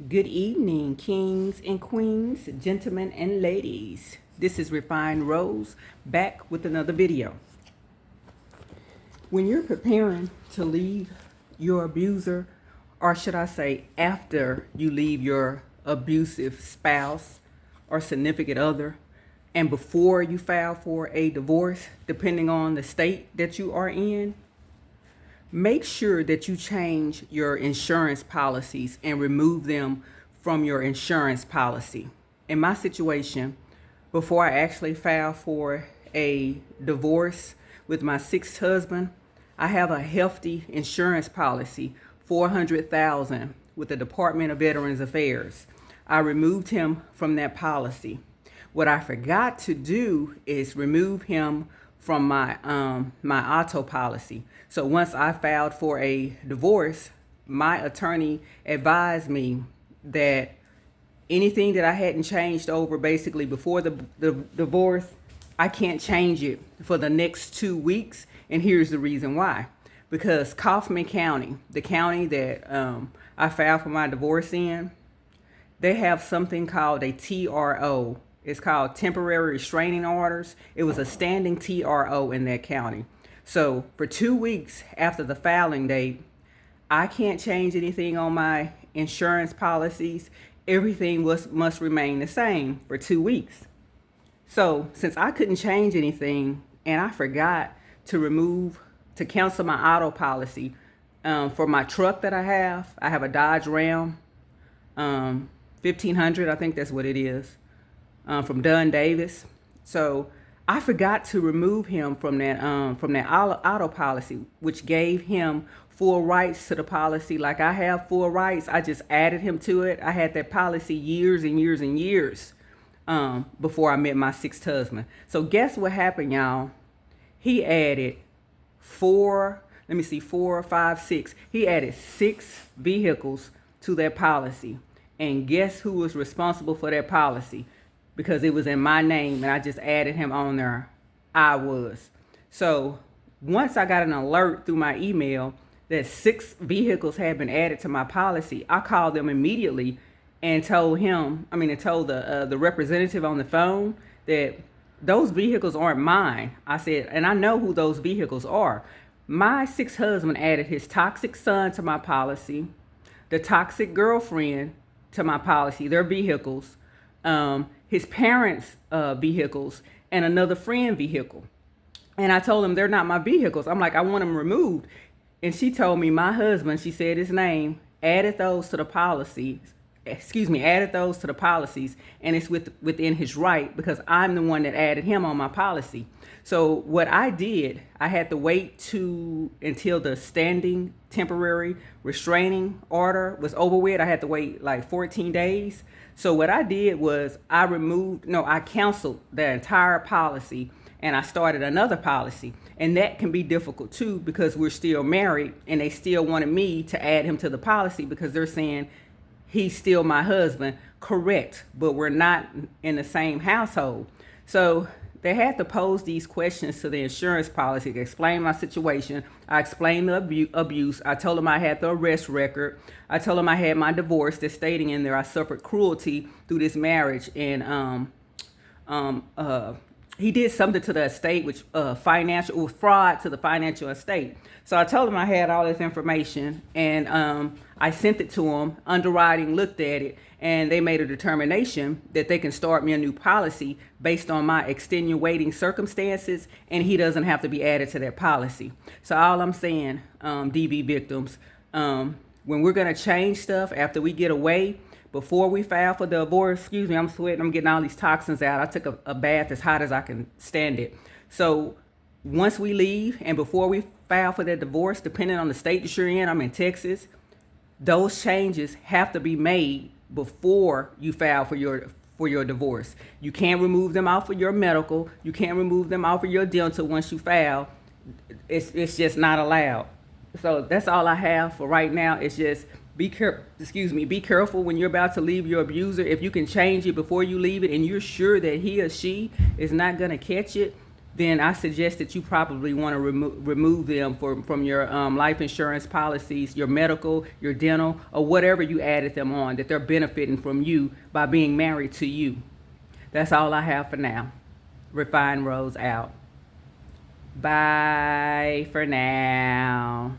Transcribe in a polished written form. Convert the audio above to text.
Good evening, kings and queens, gentlemen and ladies. This is Refined Rose back with another video. When you're preparing to leave your abuser, or should I say, after you leave your abusive spouse or significant other, and before you file for a divorce, depending on the state that you are in, make sure that you change your insurance policies and remove them from your insurance policy. In my situation, before I actually filed for a divorce with my sixth husband, I have a hefty insurance policy, $400,000 with the Department of Veterans Affairs. I removed him from that policy. What I forgot to do is remove him from my auto policy. So once I filed for a divorce, my attorney advised me that anything that I hadn't changed over basically before the divorce, I can't change it for the next 2 weeks. And here's the reason why. Because Kaufman County, the county that I filed for my divorce in, they have something called a TRO. It's called temporary restraining orders. It was a standing TRO in that county. So for 2 weeks after the filing date, I can't change anything on my insurance policies. Everything must remain the same for 2 weeks. So since I couldn't change anything and I forgot to cancel my auto policy for my truck that I have a Dodge Ram 1500, I think that's what it is. From Dunn Davis. So I forgot to remove him from that auto policy, which gave him full rights to the policy. Like I have full rights, I just added him to it. I had that policy years and years and years before I met my sixth husband. So guess what happened, y'all? He added four, five, six. He added 6 vehicles to that policy. And guess who was responsible for that policy? Because it was in my name and I just added him on there. I was. So once I got an alert through my email that 6 vehicles had been added to my policy, I called them immediately and told the representative on the phone that those vehicles aren't mine. I said, and I know who those vehicles are. My sixth husband added his toxic son to my policy, the toxic girlfriend to my policy, their vehicles, his parents' vehicles, and another friend vehicle. And I told him they're not my vehicles. I'm like, I want them removed. And she told me my husband, she said his name, added those to the policies, and it's within his right because I'm the one that added him on my policy. So what I did, I had to wait until the standing temporary restraining order was over with. I had to wait like 14 days. So what I did was I canceled the entire policy and I started another policy. And that can be difficult too because we're still married and they still wanted me to add him to the policy because they're saying he's still my husband. Correct, but we're not in the same household. So they had to pose these questions to the insurance policy to explain my situation. I explained the abuse. I told them I had the arrest record. I told them I had my divorce that's stating in there I suffered cruelty through this marriage. And he did something to the estate, which financial fraud to the financial estate. So I told him I had all this information and I sent it to him. Underwriting looked at it and they made a determination that they can start me a new policy based on my extenuating circumstances and he doesn't have to be added to that policy. So all I'm saying, DV victims, when we're going to change stuff after we get away, before we file for the divorce, I'm sweating, I'm getting all these toxins out. I took a bath as hot as I can stand it. So once we leave and before we file for that divorce, depending on the state that you're in, I'm in Texas, those changes have to be made before you file for your divorce. You can't remove them off of your medical. You can't remove them off of your dental once you file. It's just not allowed. So that's all I have for right now. It's just be careful when you're about to leave your abuser. If you can change it before you leave it and you're sure that he or she is not going to catch it, then I suggest that you probably want to remove them from your life insurance policies, your medical, your dental, or whatever you added them on, that they're benefiting from you by being married to you. That's all I have for now. Refined Rose out. Bye for now.